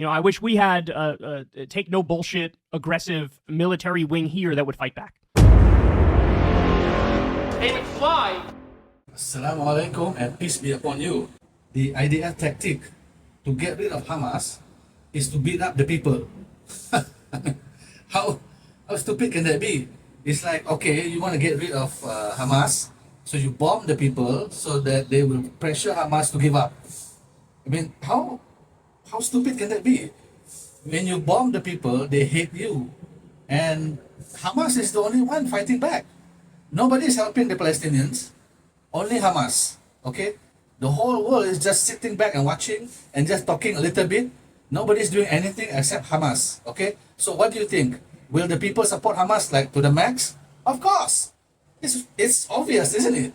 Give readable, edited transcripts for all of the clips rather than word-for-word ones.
I wish we had take no bullshit, aggressive military wing here that would fight back. Hey, McFly! Assalamu alaikum and peace be upon you. The IDF tactic to get rid of Hamas is to beat up the people. How stupid can that be? It's like, okay, you want to get rid of Hamas, so you bomb the people so that they will pressure Hamas to give up. I mean, how stupid can that be? When you bomb the people, they hate you. And Hamas is the only one fighting back. Nobody is helping the Palestinians, only Hamas, okay? The whole world is just sitting back and watching and just talking a little bit. Nobody is doing anything except Hamas, okay? So what do you think? Will the people support Hamas like to the max? Of course. It's obvious, isn't it?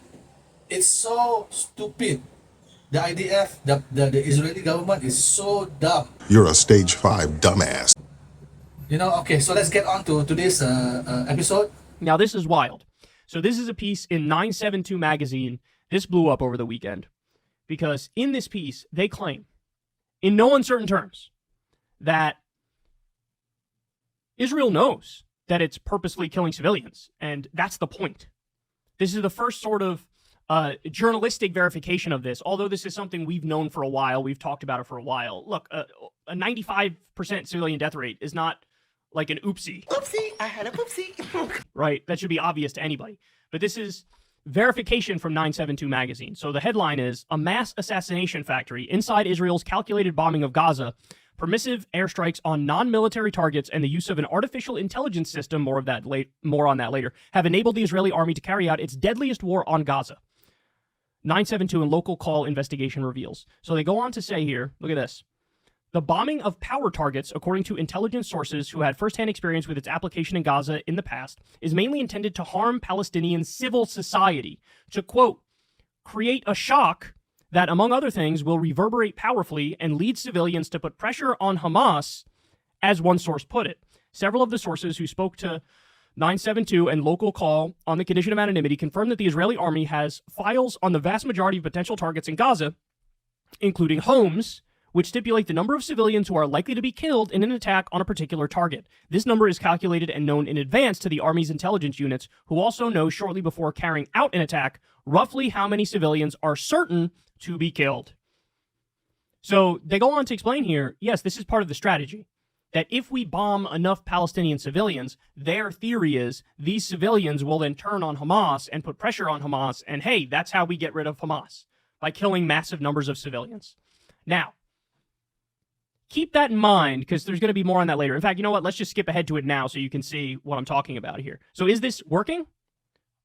It's so stupid. The IDF, the Israeli government is so dumb. You're a stage 5 dumbass. Okay, so let's get on to today's episode. Now, this is wild. So this is a piece in 972 magazine. This blew up over the weekend because in this piece, they claim, in no uncertain terms, that Israel knows that it's purposely killing civilians, and that's the point. This is the first sort of journalistic verification of this, although this is something we've known for a while. We've talked about it for a while. Look, a 95% civilian death rate is not like an oopsie. Oopsie, I had a poopsie. Right? That should be obvious to anybody. But this is verification from 972 magazine. So the headline is, a mass assassination factory inside Israel's calculated bombing of Gaza, permissive airstrikes on non-military targets, and the use of an artificial intelligence system, more on that later, have enabled the Israeli army to carry out its deadliest war on Gaza. 972 and local call investigation reveals. So they go on to say here, look at this. The bombing of power targets, according to intelligence sources who had firsthand experience with its application in Gaza in the past, is mainly intended to harm Palestinian civil society, to, quote, create a shock that, among other things, will reverberate powerfully and lead civilians to put pressure on Hamas, as one source put it. Several of the sources who spoke to 972 and local call on the condition of anonymity confirmed that the Israeli army has files on the vast majority of potential targets in Gaza, including homes, which stipulate the number of civilians who are likely to be killed in an attack on a particular target. This number is calculated and known in advance to the Army's intelligence units, who also know shortly before carrying out an attack roughly how many civilians are certain to be killed. So they go on to explain here, yes, this is part of the strategy, that if we bomb enough Palestinian civilians, their theory is these civilians will then turn on Hamas and put pressure on Hamas, and hey, that's how we get rid of Hamas, by killing massive numbers of civilians. Now, keep that in mind, because there's going to be more on that later. In fact, you know what? Let's just skip ahead to it now so you can see what I'm talking about here. So is this working?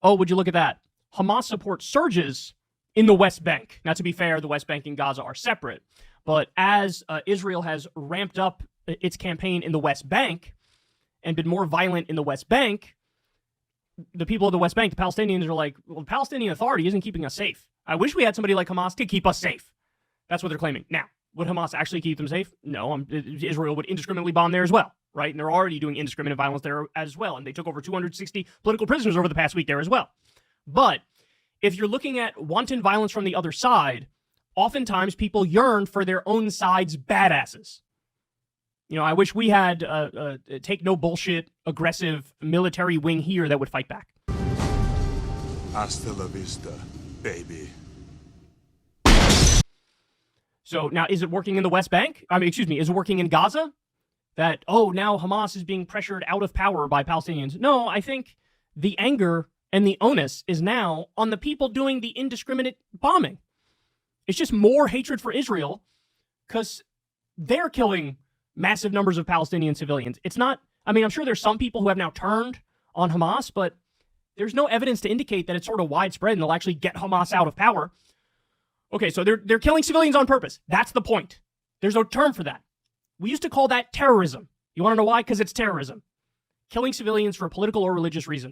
Oh, would you look at that? Hamas support surges in the West Bank. Now, to be fair, the West Bank and Gaza are separate. But as Israel has ramped up its campaign in the West Bank and been more violent in the West Bank, the people of the West Bank, the Palestinians, are like, well, the Palestinian Authority isn't keeping us safe. I wish we had somebody like Hamas to keep us safe. That's what they're claiming. Now, would Hamas actually keep them safe? No, Israel would indiscriminately bomb there as well, right? And they're already doing indiscriminate violence there as well. And they took over 260 political prisoners over the past week there as well. But if you're looking at wanton violence from the other side, oftentimes people yearn for their own side's badasses. I wish we had take no bullshit, aggressive military wing here that would fight back. Hasta la vista, baby. So now, is it working in the West Bank? Is it working in Gaza? That, now Hamas is being pressured out of power by Palestinians. No, I think the anger and the onus is now on the people doing the indiscriminate bombing. It's just more hatred for Israel because they're killing massive numbers of Palestinian civilians. It's not, I'm sure there's some people who have now turned on Hamas, but there's no evidence to indicate that it's sort of widespread and they'll actually get Hamas out of power. Okay, so they're killing civilians on purpose. That's the point. There's no term for that. We used to call that terrorism. You want to know why? Because it's terrorism. Killing civilians for a political or religious reason.